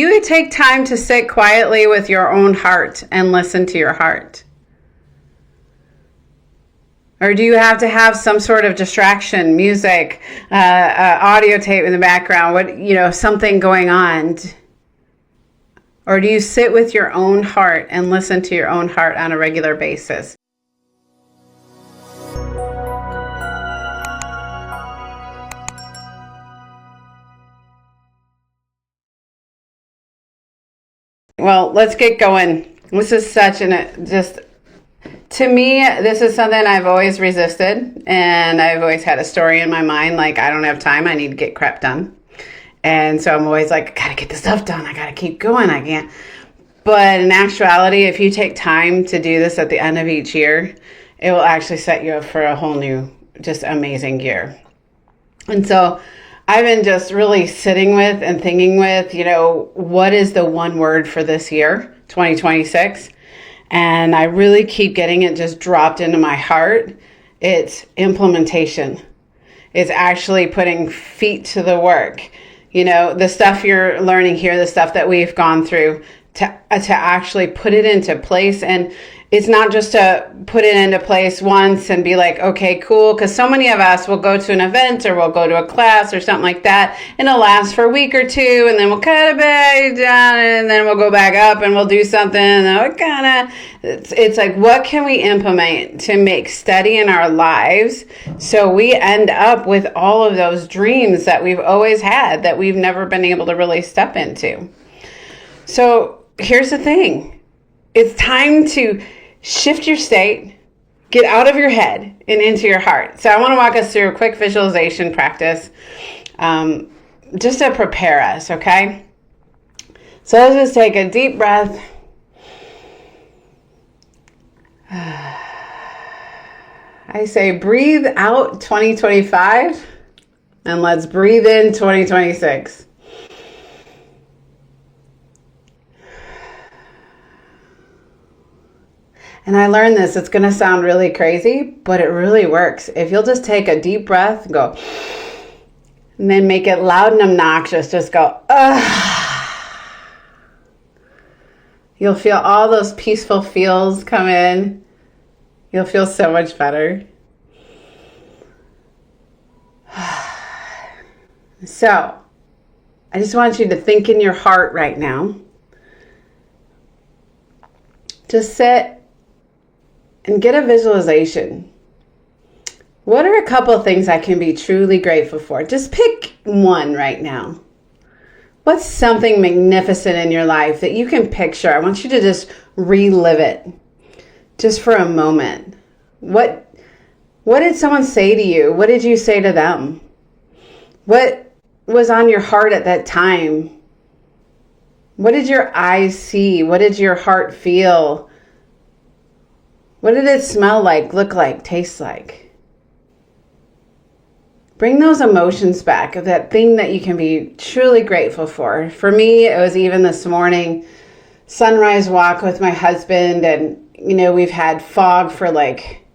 You take time to sit quietly with your own heart and listen to your heart? Or do you have to have some sort of distraction, music, audio tape in the background, something going on? Or do you sit with your own heart and listen to your own heart on a regular basis? Well, let's get going. This is to me, this is something I've always resisted, and I've always had a story in my mind, like, I don't have time, I need to get crap done. And so I'm always like, I gotta get this stuff done, I gotta keep going, I can't. But in actuality, if you take time to do this at the end of each year, it will actually set you up for a whole new, just amazing year. And so I've been just really sitting with and thinking with, what is the one word for this year, 2026? And I really keep getting it just dropped into my heart. It's implementation. It's actually putting feet to the work. The stuff you're learning here, the stuff that we've gone through, to actually put it into place. And it's not just to put it into place once and be like, okay, cool. Because so many of us will go to an event or we'll go to a class or something like that, and it'll last for a week or two, and then we'll cut it back down, and then we'll go back up and we'll do something. And it's like, what can we implement to make steady in our lives so we end up with all of those dreams that we've always had that we've never been able to really step into? So here's the thing. It's time to shift your state, get out of your head and into your heart. So I want to walk us through a quick visualization practice just to prepare us, okay? So let's just take a deep breath. I say breathe out 2025, and let's breathe in 2026. And I learned this, it's going to sound really crazy, but it really works. If you'll just take a deep breath and go, and then make it loud and obnoxious, just go, you'll feel all those peaceful feels come in. You'll feel so much better. So, I just want you to think in your heart right now. Just sit and get a visualization. What are a couple of things I can be truly grateful for? Just pick one right now. What's something magnificent in your life that you can picture? I want you to just relive it just for a moment. What did someone say to you? What did you say to them? What was on your heart at that time? What did your eyes see? What did your heart feel? What did it smell like, look like, taste like? Bring those emotions back of that thing that you can be truly grateful for. For me, it was even this morning, sunrise walk with my husband, and we've had fog for like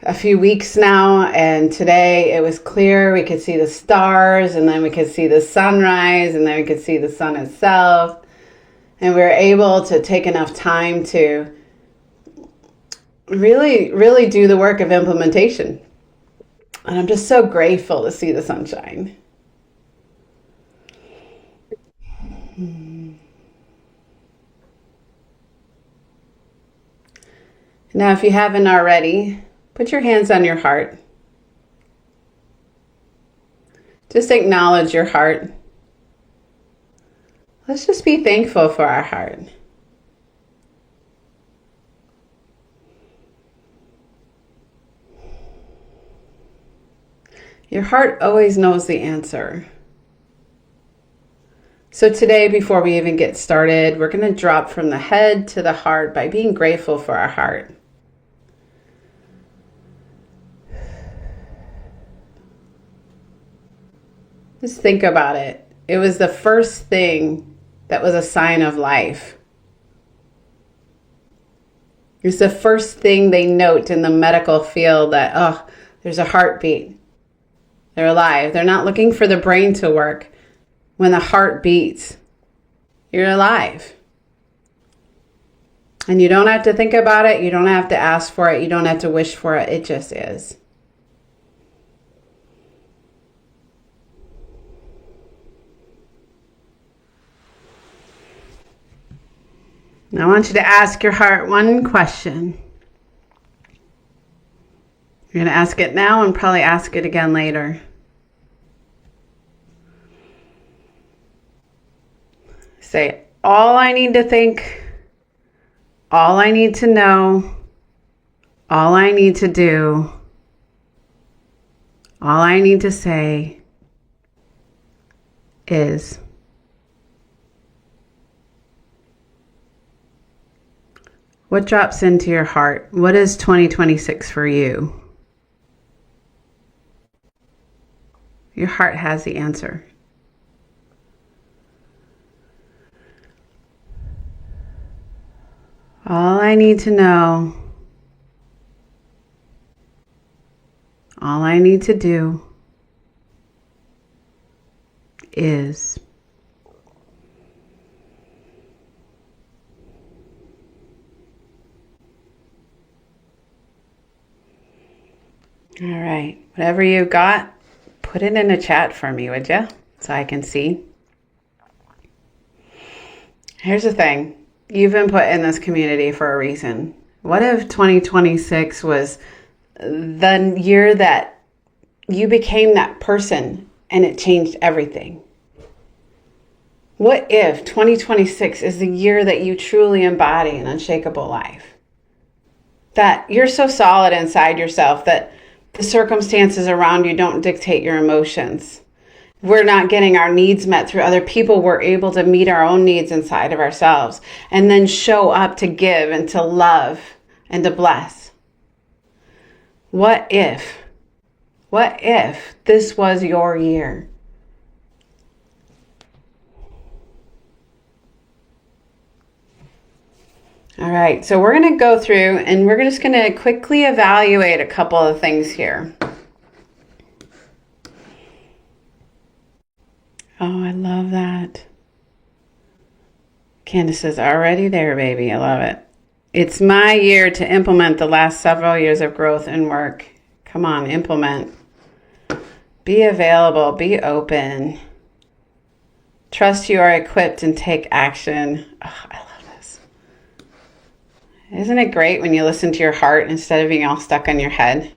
a few weeks now, and today it was clear. We could see the stars, and then we could see the sunrise, and then we could see the sun itself. And we were able to take enough time to really, really do the work of implementation. And I'm just so grateful to see the sunshine. Now, if you haven't already, put your hands on your heart. Just acknowledge your heart. Let's just be thankful for our heart. Your heart always knows the answer. So today, before we even get started, we're going to drop from the head to the heart by being grateful for our heart. Just think about it. It was the first thing that was a sign of life. It's the first thing they note in the medical field that, there's a heartbeat. They're alive. They're not looking for the brain to work. When the heart beats, You're alive. And you don't have to think about it. You don't have to ask for it. You don't have to wish for it. It just is. I want you to ask your heart one question. You're going to ask it now and probably ask it again later. Say, all I need to think, all I need to know, all I need to do, all I need to say is. What drops into your heart? What is 2026 for you? Your heart has the answer. All I need to know, all I need to do is. All right, whatever you got, put it in the chat for me, would you? So I can see. Here's the thing. You've been put in this community for a reason. What if 2026 was the year that you became that person and it changed everything? What if 2026 is the year that you truly embody an unshakable life? That you're so solid inside yourself that the circumstances around you don't dictate your emotions. We're not getting our needs met through other people. We're able to meet our own needs inside of ourselves and then show up to give and to love and to bless. What if this was your year? All right, so we're going to go through and we're just going to quickly evaluate a couple of things here. Oh, I love that. Candace is already there, baby. I love it. It's my year to implement the last several years of growth and work. Come on, implement. Be available. Be open. Trust you are equipped and take action. Oh, I love this. Isn't it great when you listen to your heart instead of being all stuck on your head?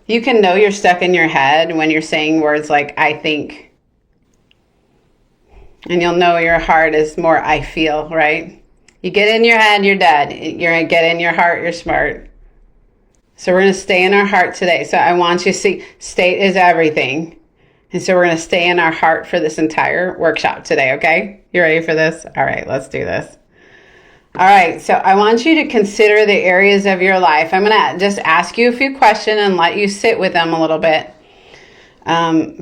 You can know you're stuck in your head when you're saying words like, I think. And you'll know your heart is more, I feel, right? You get in your head, you're dead. You're going to get in your heart, you're smart. So we're going to stay in our heart today. So I want you to see, state is everything. And so we're going to stay in our heart for this entire workshop today, okay? You ready for this? All right, let's do this. All right, so I want you to consider the areas of your life. I'm going to just ask you a few questions and let you sit with them a little bit.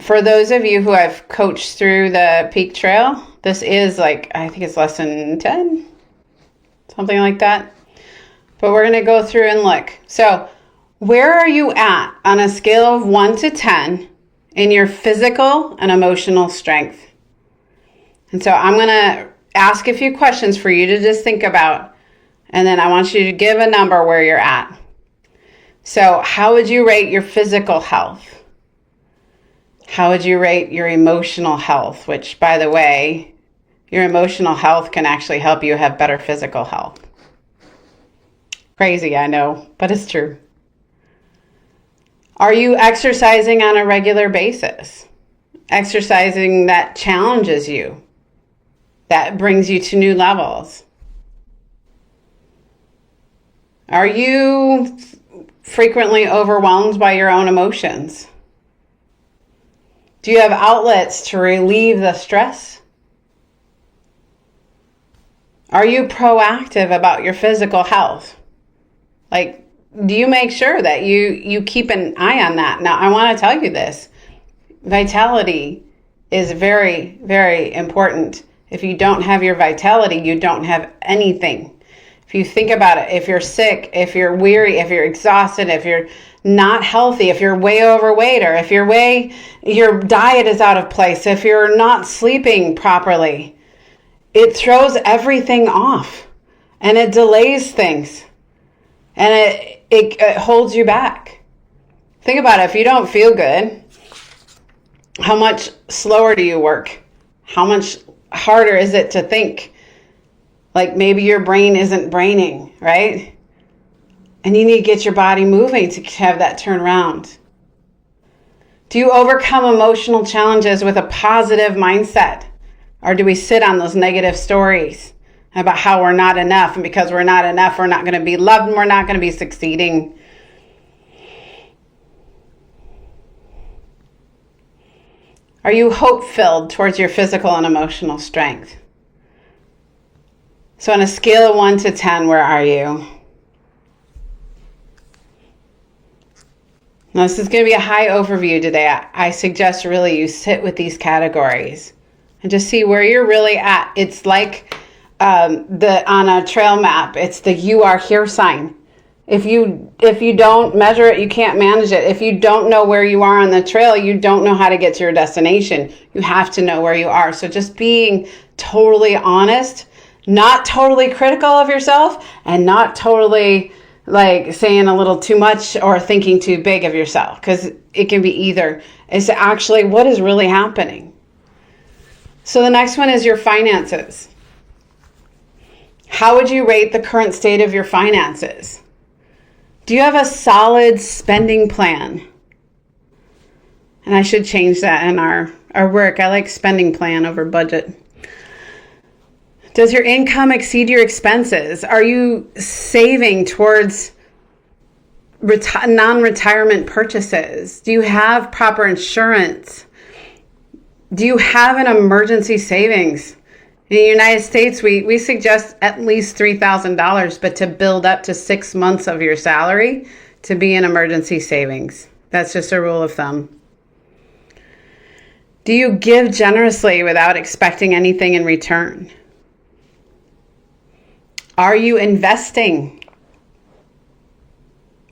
For those of you who I've coached through the Peak Trail, this is like, I think it's lesson 10, something like that. But we're going to go through and look. So where are you at on a scale of 1 to 10 in your physical and emotional strength? And so I'm going to ask a few questions for you to just think about, and then I want you to give a number where you're at. So how would you rate your physical health? How would you rate your emotional health? Which, by the way, your emotional health can actually help you have better physical health. Crazy, I know, but it's true. Are you exercising on a regular basis? Exercising that challenges you, that brings you to new levels? Are you frequently overwhelmed by your own emotions? Do you have outlets to relieve the stress? Are you proactive about your physical health? Like, do you make sure that you keep an eye on that? Now, I want to tell you this. Vitality is very, very important. If you don't have your vitality, you don't have anything. If you think about it, if you're sick, if you're weary, if you're exhausted, if you're not healthy, if you're way overweight, or if your diet is out of place, if you're not sleeping properly, it throws everything off and it delays things and it holds you back. Think about it. If you don't feel good, how much slower do you work? How much harder is it to think? Like maybe your brain isn't braining, right? And you need to get your body moving to have that turnaround. Do you overcome emotional challenges with a positive mindset? Or do we sit on those negative stories about how we're not enough, and because we're not enough, we're not going to be loved and we're not going to be succeeding? Are you hope-filled towards your physical and emotional strength? So on a scale of 1 to 10, where are you? Now, this is going to be a high overview today. I suggest really you sit with these categories and just see where you're really at. It's like on a trail map, it's the "you are here" sign. If you don't measure it, you can't manage it. If you don't know where you are on the trail, you don't know how to get to your destination. You have to know where you are. So just being totally honest, not totally critical of yourself, and not totally like saying a little too much or thinking too big of yourself, because it can be either. It's actually what is really happening. So the next one is your finances. How would you rate the current state of your finances? Do you have a solid spending plan? And I should change that in our work. I like spending plan over budget. Does your income exceed your expenses? Are you saving towards non-retirement purchases? Do you have proper insurance? Do you have an emergency savings? In the United States, we suggest at least $3,000, but to build up to 6 months of your salary to be in emergency savings. That's just a rule of thumb. Do you give generously without expecting anything in return? Are you investing?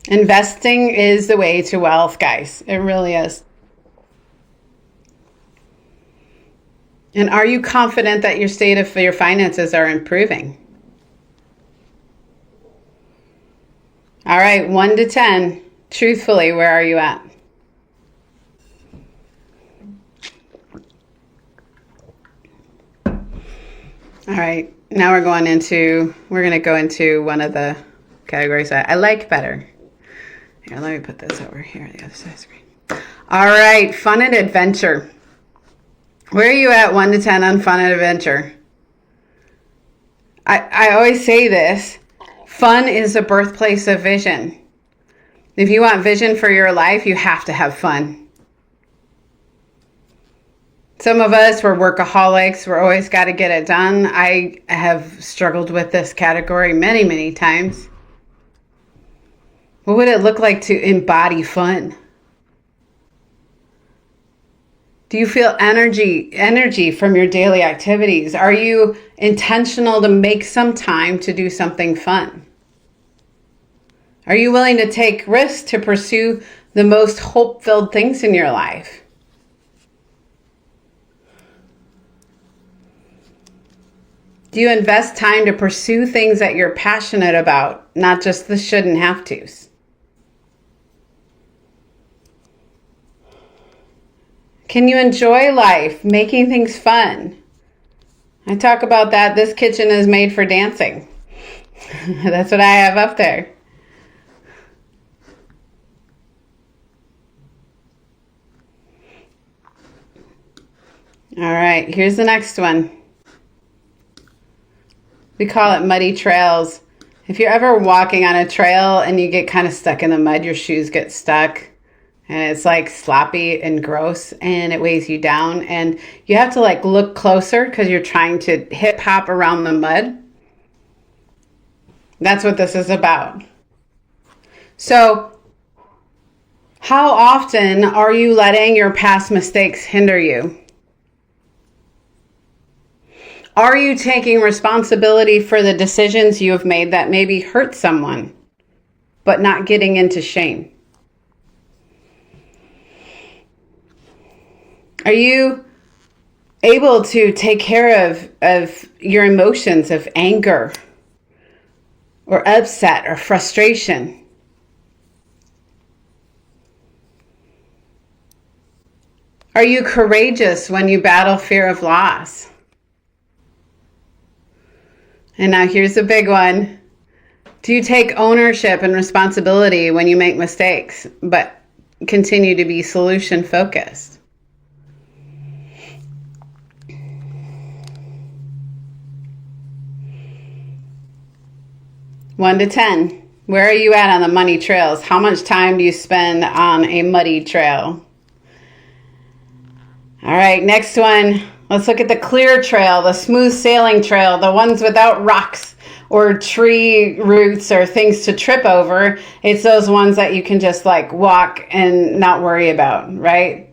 Investing is the way to wealth, guys. It really is. And are you confident that your state of your finances are improving? All right, 1 to 10. Truthfully, where are you at? All right, now we're going to go into one of the categories I like better. Here, let me put this over here on the other side of the screen. All right, fun and adventure. Where are you at 1 to 10 on fun and adventure? I always say this. Fun is the birthplace of vision. If you want vision for your life, you have to have fun. Some of us, we're workaholics. We're always got to get it done. I have struggled with this category many, many times. What would it look like to embody fun? Do you feel energy from your daily activities? Are you intentional to make some time to do something fun? Are you willing to take risks to pursue the most hope-filled things in your life? Do you invest time to pursue things that you're passionate about, not just the should and have tos? Can you enjoy life, making things fun? I talk about that. This kitchen is made for dancing. That's what I have up there. All right, here's the next one. We call it muddy trails. If you're ever walking on a trail and you get kind of stuck in the mud, your shoes get stuck and it's like sloppy and gross and it weighs you down and you have to like look closer because you're trying to hip hop around the mud. That's what this is about. So, how often are you letting your past mistakes hinder you? Are you taking responsibility for the decisions you have made that maybe hurt someone, but not getting into shame? Are you able to take care of your emotions of anger or upset or frustration? Are you courageous when you battle fear of loss? And now here's a big one. Do you take ownership and responsibility when you make mistakes, but continue to be solution focused? One to 10. Where are you at on the money trails? How much time do you spend on a muddy trail? All right, next one. Let's look at the clear trail, the smooth sailing trail, the ones without rocks or tree roots or things to trip over. It's those ones that you can just like walk and not worry about, right?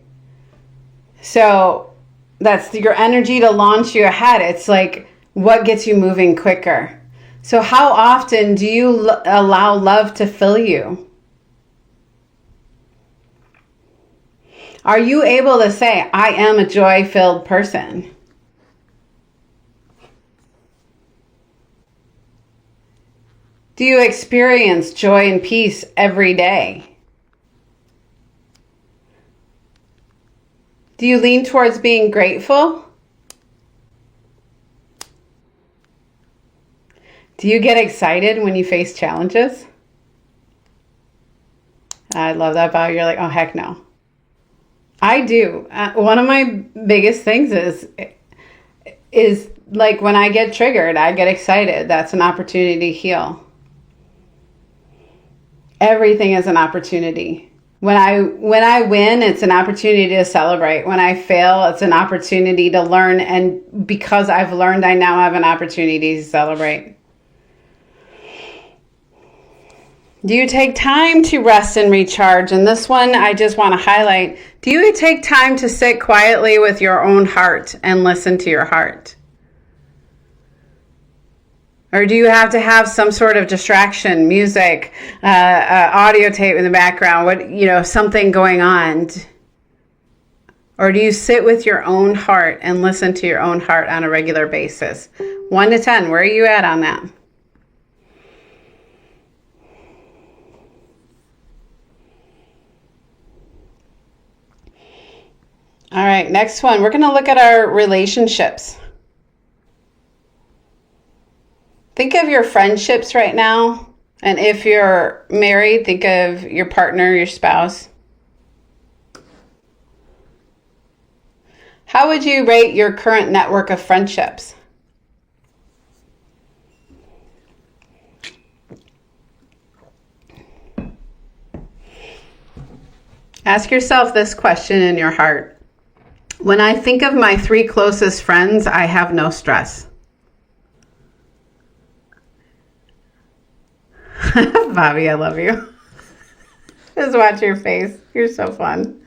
So that's your energy to launch you ahead. It's like what gets you moving quicker. So how often do you allow love to fill you? Are you able to say, I am a joy-filled person? Do you experience joy and peace every day? Do you lean towards being grateful? Do you get excited when you face challenges? I love that about you. You're like, oh, heck no. I do. One of my biggest things is like when I get triggered, I get excited. That's an opportunity to heal. Everything is an opportunity. When I win, it's an opportunity to celebrate. When I fail, it's an opportunity to learn. And because I've learned, I now have an opportunity to celebrate. Do you take time to rest and recharge? And this one I just want to highlight. Do you take time to sit quietly with your own heart and listen to your heart? Or do you have to have some sort of distraction, music, audio tape in the background, something going on? Or do you sit with your own heart and listen to your own heart on a regular basis? 1 to 10, where are you at on that? All right, next one. We're going to look at our relationships. Think of your friendships right now. And if you're married, think of your partner, your spouse. How would you rate your current network of friendships? Ask yourself this question in your heart. When I think of my 3 closest friends, I have no stress. Bobby, I love you. Just watch your face. You're so fun.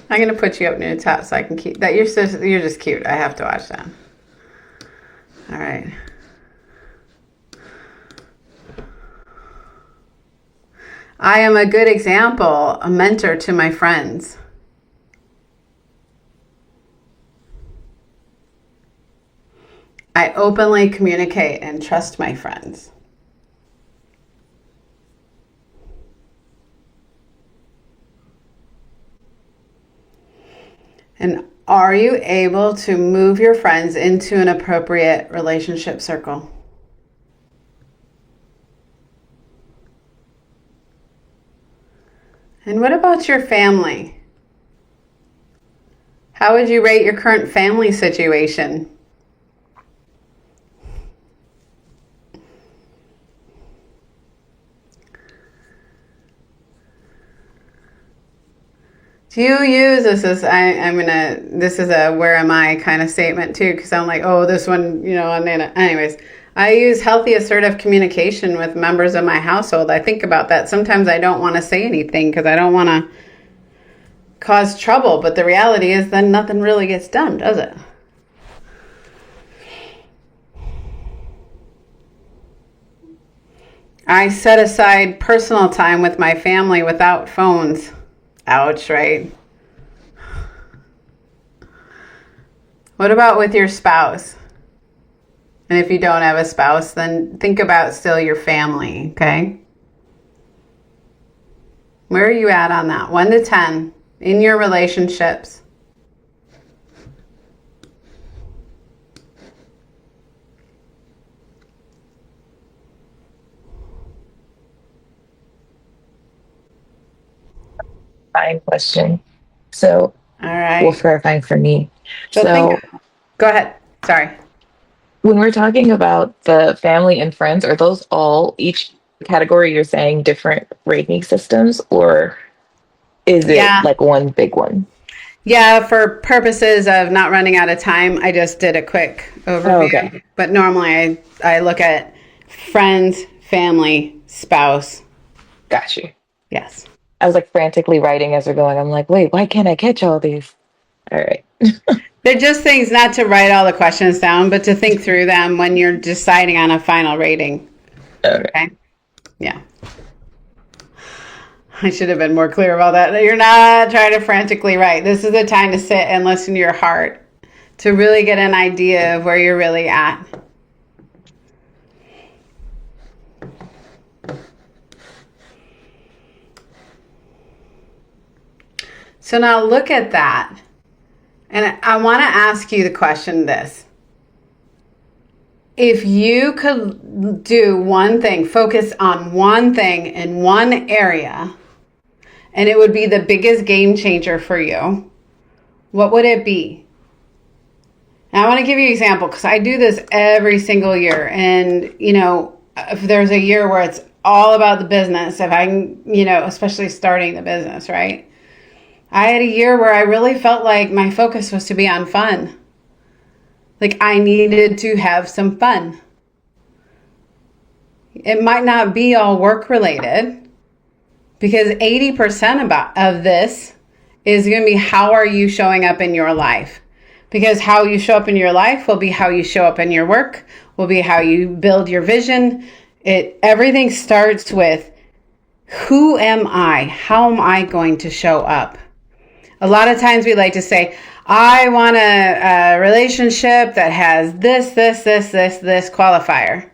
I'm going to put you up near the top so I can keep that. You're just cute. I have to watch that. All right. I am a good example, a mentor to my friends. I openly communicate and trust my friends. And are you able to move your friends into an appropriate relationship circle? And what about your family? How would you rate your current family situation? Do you use this is this is a where am I kind of statement too, because I'm like, oh, this one, anyways. I use healthy assertive communication with members of my household. I think about that. Sometimes I don't want to say anything because I don't want to cause trouble, but the reality is then nothing really gets done, does it? I set aside personal time with my family without phones. Ouch, right? What about with your spouse? And if you don't have a spouse, then think about still your family, okay? Where are you at on that? 1 to 10 in your relationships. Fine question. So, All well, right. clarifying for me. So think, So, go ahead. Sorry. when we're talking about the family and friends, are those all each category you're saying different rating systems, or is it Yeah. like one big one? Yeah, for purposes of not running out of time, I just did a quick Oh, okay. overview. But normally I look at friends, family, spouse. Got you. Yes. I was like frantically writing as we're going. I'm like, wait, why can't I catch all these? All right. They're just things not to write all the questions down, but to think through them when you're deciding on a final rating. Okay. Okay? Yeah. I should have been more clear about that. You're not trying to frantically write. This is the time to sit and listen to your heart to really get an idea of where you're really at. So now look at that. And I want to ask you the question this. If you could do one thing, focus on one thing in one area, and it would be the biggest game changer for you, what would it be? Now, I want to give you an example because I do this every single year. And, if there's a year where it's all about the business, if I can, especially starting the business, right? I had a year where I really felt like my focus was to be on fun. Like I needed to have some fun. It might not be all work related because 80% of this is going to be how are you showing up in your life? Because how you show up in your life will be how you show up in your work, will be how you build your vision. Everything starts with who am I? How am I going to show up? A lot of times we like to say, I want a relationship that has this qualifier.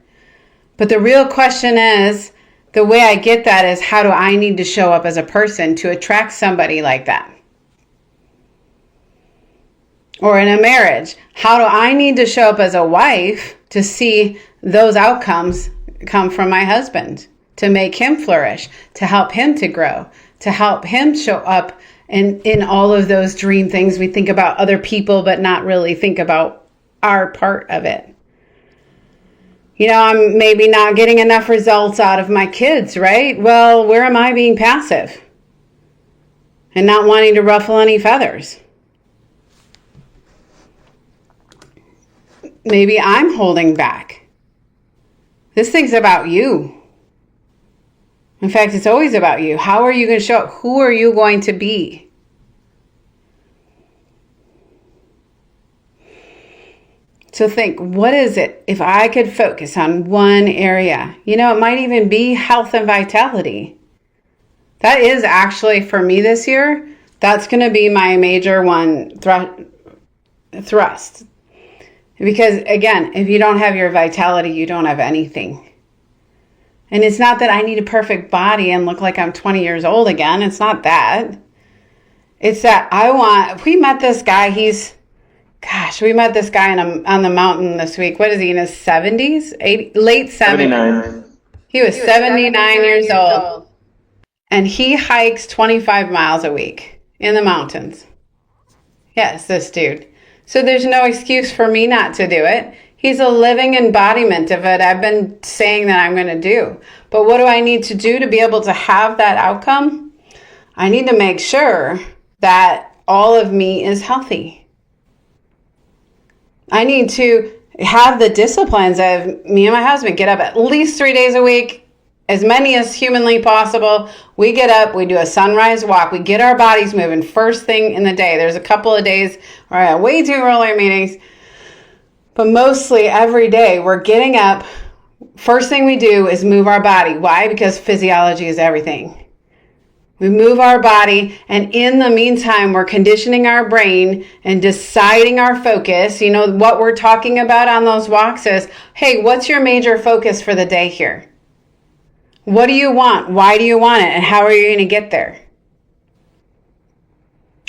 But the real question is, the way I get that is how do I need to show up as a person to attract somebody like that? Or in a marriage, how do I need to show up as a wife to see those outcomes come from my husband, to make him flourish, to help him to grow, to help him show up in all of those dream things we think about other people, but not really think about our part of it. I'm maybe not getting enough results out of my kids, right? Well, where am I being passive and not wanting to ruffle any feathers? Maybe I'm holding back. This thing's about you. In fact, it's always about you. How are you going to show up? Who are you going to be? So think, what is it if I could focus on one area? It might even be health and vitality. That is actually, for me this year, that's going to be my major one thrust. Because again, if you don't have your vitality, you don't have anything. And it's not that I need a perfect body and look like I'm 20 years old again. It's not that. It's that we met this guy. We met this guy on the mountain this week. What is he, in his 70s? Late 70s. 79. He was 79 years old. And he hikes 25 miles a week in the mountains. Yes, this dude. So there's no excuse for me not to do it. He's a living embodiment of it I've been saying that I'm going to do. But what do I need to do to be able to have that outcome? I need to make sure that all of me is healthy. I need to have the disciplines of me and my husband get up at least 3 days a week, as many as humanly possible. We get up, we do a sunrise walk, we get our bodies moving first thing in the day. There's a couple of days where I have way too early meetings. But mostly every day we're getting up. First thing we do is move our body. Why? Because physiology is everything. We move our body, and in the meantime, we're conditioning our brain and deciding our focus. You know, what we're talking about on those walks is, hey, what's your major focus for the day here? What do you want? Why do you want it? And how are you going to get there?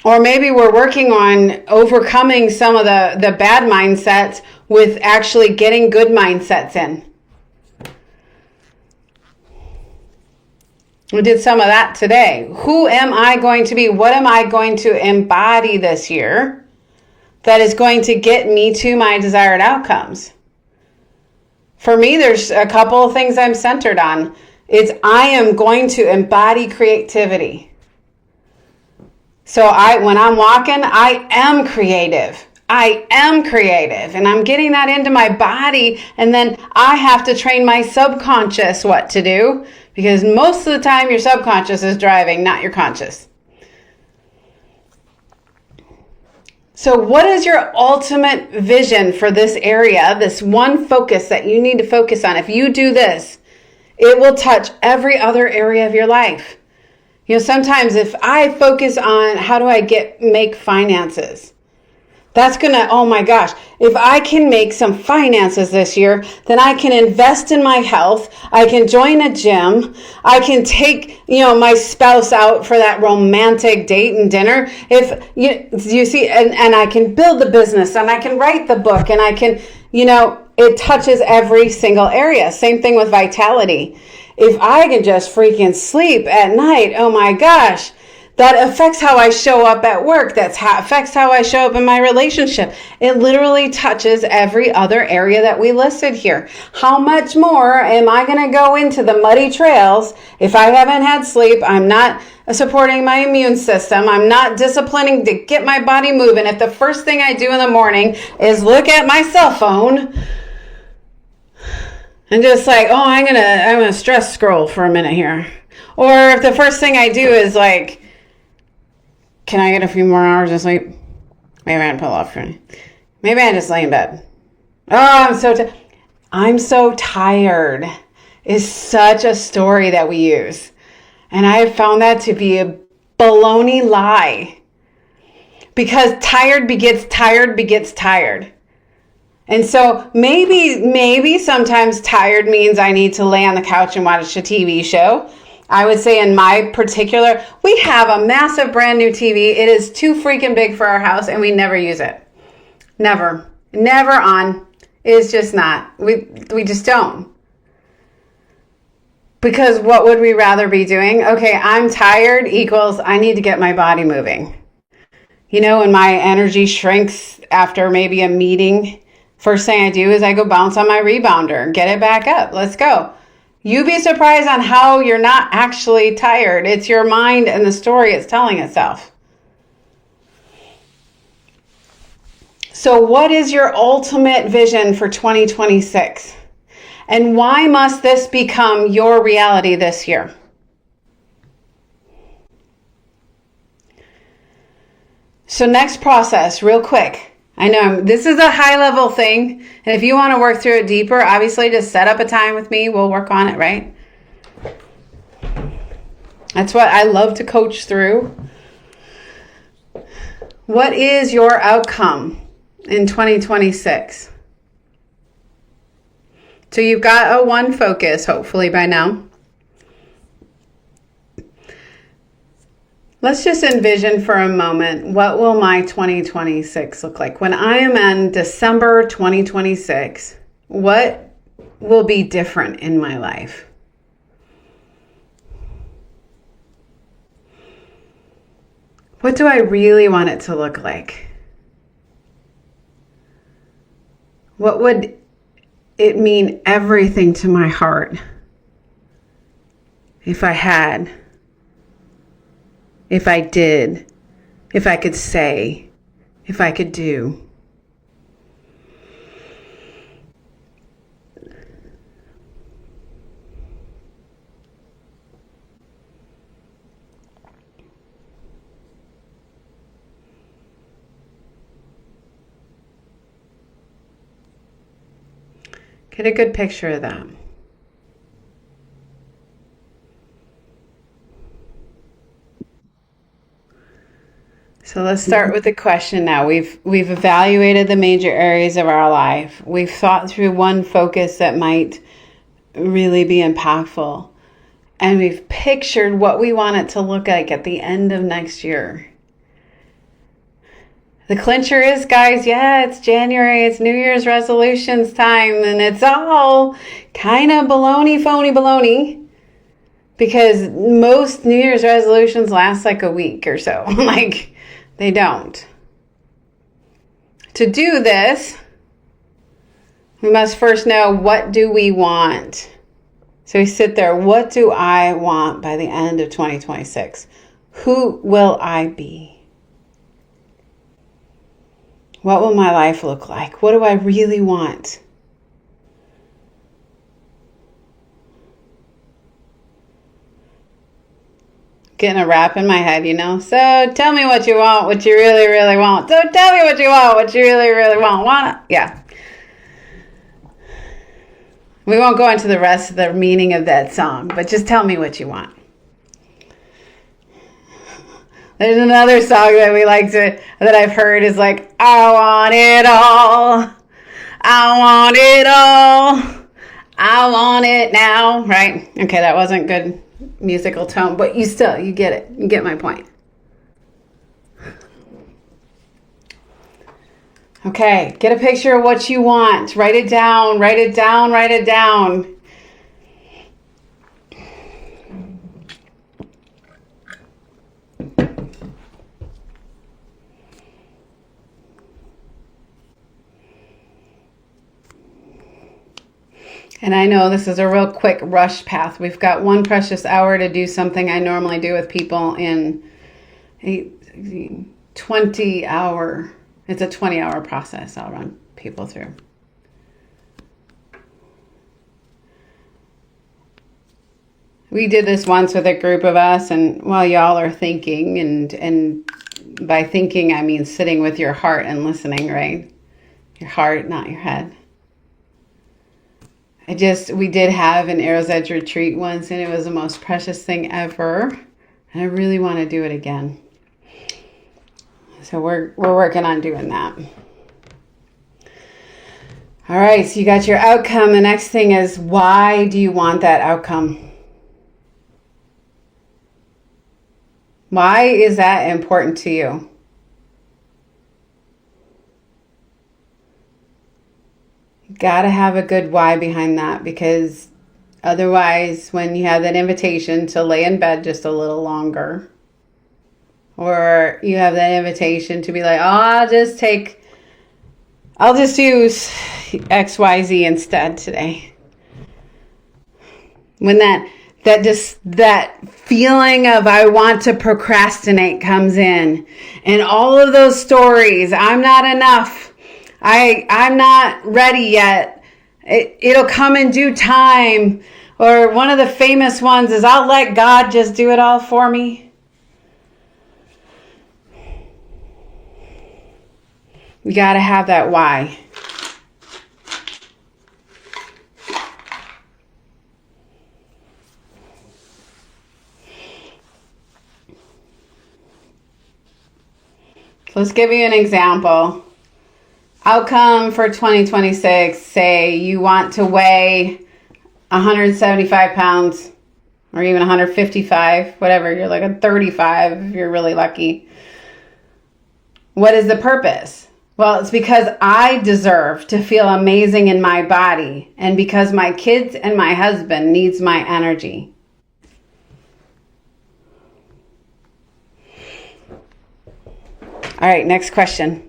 Or maybe we're working on overcoming some of the bad mindsets with actually getting good mindsets in. We did some of that today. Who am I going to be? What am I going to embody this year that is going to get me to my desired outcomes? For me, there's a couple of things I'm centered on. It's I am going to embody creativity. So when I'm walking, I am creative. I am creative, and I'm getting that into my body, and then I have to train my subconscious what to do, because most of the time your subconscious is driving, not your conscious. So what is your ultimate vision for this area, this one focus that you need to focus on? If you do this, it will touch every other area of your life. You know, sometimes if I focus on how do I make finances, that's gonna, oh my gosh, if I can make some finances this year, then I can invest in my health. I can join a gym. I can take, my spouse out for that romantic date and dinner. If you see, and I can build the business, and I can write the book, and I can, it touches every single area. Same thing with vitality. If I can just freaking sleep at night, oh my gosh, that affects how I show up at work. Affects how I show up in my relationship. It literally touches every other area that we listed here. How much more am I going to go into the muddy trails if I haven't had sleep? I'm not supporting my immune system. I'm not disciplining to get my body moving. If the first thing I do in the morning is look at my cell phone and just like, oh, I'm gonna stress scroll for a minute here. Or if the first thing I do is like, can I get a few more hours of sleep? Maybe I can pull off. Maybe I just lay in bed. Oh, I'm so tired is such a story that we use. And I have found that to be a baloney lie. Because tired begets tired begets tired. And so maybe sometimes tired means I need to lay on the couch and watch a TV show. I would say in my particular, we have a massive brand new TV. It is too freaking big for our house, and we never use it. Never on. It's just not. We just don't. Because what would we rather be doing? Okay, I'm tired equals I need to get my body moving. When my energy shrinks after maybe a meeting, first thing I do is I go bounce on my rebounder, get it back up. Let's go. You'd be surprised on how you're not actually tired. It's your mind and the story it's telling itself. So what is your ultimate vision for 2026? And why must this become your reality this year? So next process, real quick. I know this is a high level thing. And if you want to work through it deeper, obviously just set up a time with me. We'll work on it, right? That's what I love to coach through. What is your outcome in 2026? So you've got a one focus, hopefully by now. Let's just envision for a moment, what will my 2026 look like? When I am in December 2026, what will be different in my life? What do I really want it to look like? What would it mean everything to my heart if I had? If I did, if I could say, if I could do. Get a good picture of that. So let's start with the question now. We've evaluated the major areas of our life. We've thought through one focus that might really be impactful. And we've pictured what we want it to look like at the end of next year. The clincher is, guys, yeah, it's January, it's New Year's resolutions time, and it's all kind of baloney, phony baloney. Because most New Year's resolutions last like a week or so. Like, they don't. To do this, we must first know, what do we want? So we sit there, what do I want by the end of 2026? Who will I be? What will my life look like? What do I really want? Getting a rap in my head, you know? So tell me what you want, what you really, really want. So tell me what you want, what you really, really want. Want it? Yeah. We won't go into the rest of the meaning of that song, but just tell me what you want. There's another song that we like to, that I've heard is like, I want it all. I want it all. I want it now. Right? Okay, that wasn't good musical tone, but you get it. You get my point. Okay, get a picture of what you want. Write it down, write it down, write it down. And I know this is a real quick rush path. We've got one precious hour to do something I normally do with people in a 20-hour. It's a 20-hour process I'll run people through. We did this once with a group of us, and while y'all are thinking, and by thinking I mean sitting with your heart and listening, right? Your heart, not your head. We did have an Arrow's Edge retreat once, and it was the most precious thing ever. And I really want to do it again. So we're working on doing that. All right, so you got your outcome. The next thing is, why do you want that outcome? Why is that important to you? Got to have a good why behind that, because otherwise, when you have that invitation to lay in bed just a little longer, or you have that invitation to be like, oh, I'll just use XYZ instead today. When that feeling of I want to procrastinate comes in, and all of those stories, I'm not enough. I'm not ready yet. It'll come in due time. Or one of the famous ones is, I'll let God just do it all for me. You got to have that why. Let's give you an example. Outcome for 2026, say you want to weigh 175 pounds or even 155, whatever. You're like a 35 if you're really lucky. What is the purpose? Well, it's because I deserve to feel amazing in my body, and because my kids and my husband needs my energy. All right, next question.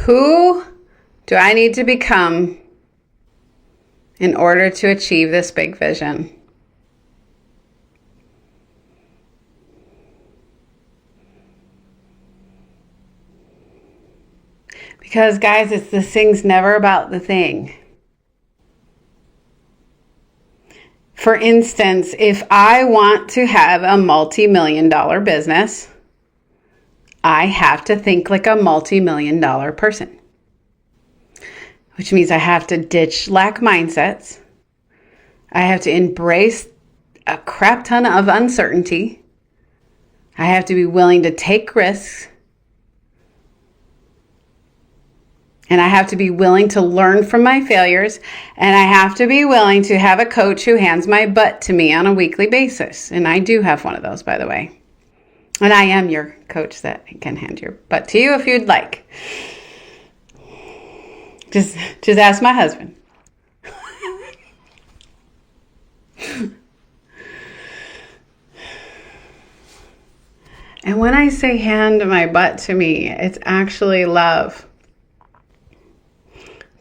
Who do I need to become in order to achieve this big vision? Because, guys, this thing's never about the thing. For instance, if I want to have a multi-million-dollar business, I have to think like a multi-million-dollar person. Which means I have to ditch lack mindsets. I have to embrace a crap ton of uncertainty. I have to be willing to take risks. And I have to be willing to learn from my failures. And I have to be willing to have a coach who hands my butt to me on a weekly basis. And I do have one of those, by the way. And I am your coach that can hand your butt to you if you'd like. Just ask my husband. And when I say hand my butt to me, it's actually love.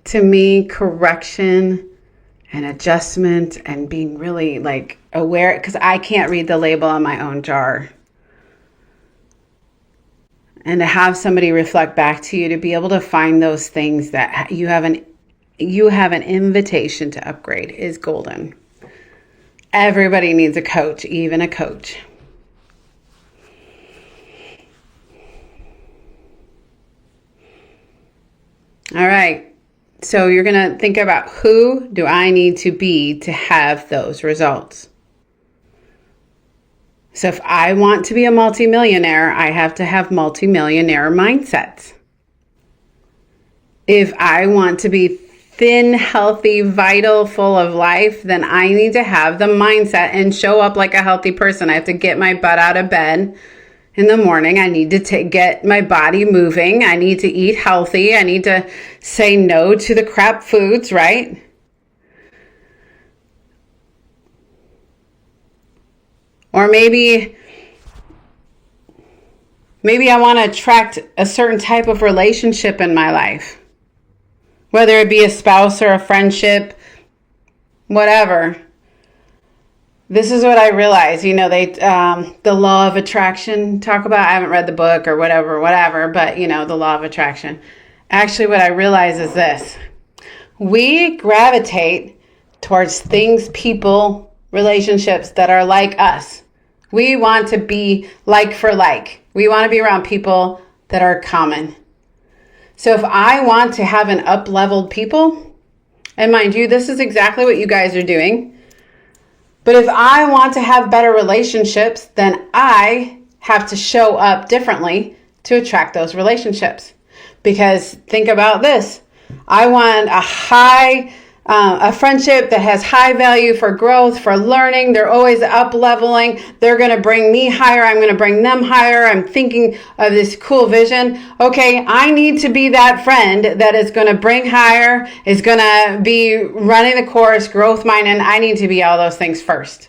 To me, correction and adjustment and being really like aware, because I can't read the label on my own jar. And to have somebody reflect back to you, to be able to find those things that you have an invitation to upgrade is golden. Everybody needs a coach, even a coach. All right. So you're going to think about, who do I need to be to have those results? So if I want to be a multimillionaire, I have to have multimillionaire mindsets. If I want to be thin, healthy, vital, full of life, then I need to have the mindset and show up like a healthy person. I have to get my butt out of bed in the morning. I need to get my body moving. I need to eat healthy. I need to say no to the crap foods, right? Or maybe I want to attract a certain type of relationship in my life. Whether it be a spouse or a friendship, whatever. This is what I realized. You know, the law of attraction talk about. I haven't read the book or whatever, but you know, the law of attraction. Actually, what I realize is this. We gravitate towards things, people, relationships that are like us. We want to be like for like. We want to be around people that are common. So if I want to have an up-leveled people, and mind you, this is exactly what you guys are doing. But if I want to have better relationships, then I have to show up differently to attract those relationships. Because think about this. I want a friendship that has high value for growth, for learning. They're always up leveling. They're going to bring me higher. I'm going to bring them higher. I'm thinking of this cool vision. Okay, I need to be that friend that is going to bring higher, is going to be running the course, growth minded. And I need to be all those things first.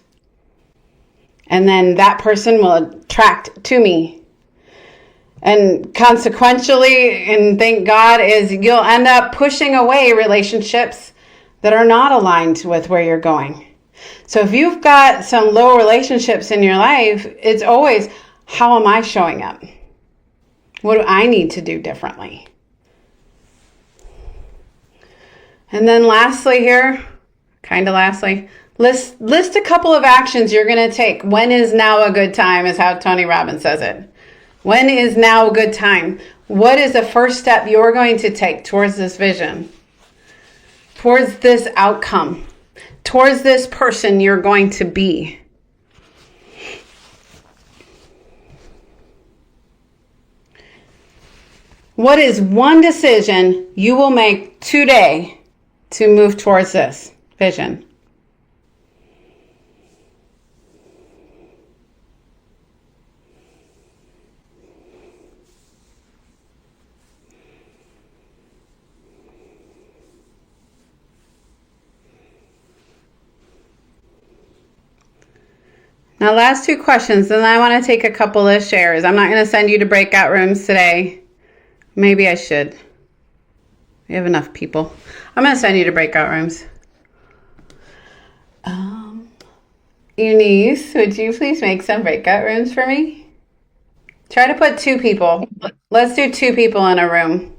And then that person will attract to me. And consequentially, and thank God, is you'll end up pushing away relationships that are not aligned with where you're going. So if you've got some low relationships in your life, it's always, how am I showing up? What do I need to do differently? And then lastly, list a couple of actions you're going to take. When is now a good time, is how Tony Robbins says it. When is now a good time? What is the first step you're going to take towards this vision? Towards this outcome? Towards this person you're going to be? What is one decision you will make today to move towards this vision? Now, last two questions, and I want to take a couple of shares. I'm not going to send you to breakout rooms today. Maybe I should. We have enough people. I'm going to send you to breakout rooms. Eunice, would you please make some breakout rooms for me? Try to put 2 people. Let's do 2 people in a room.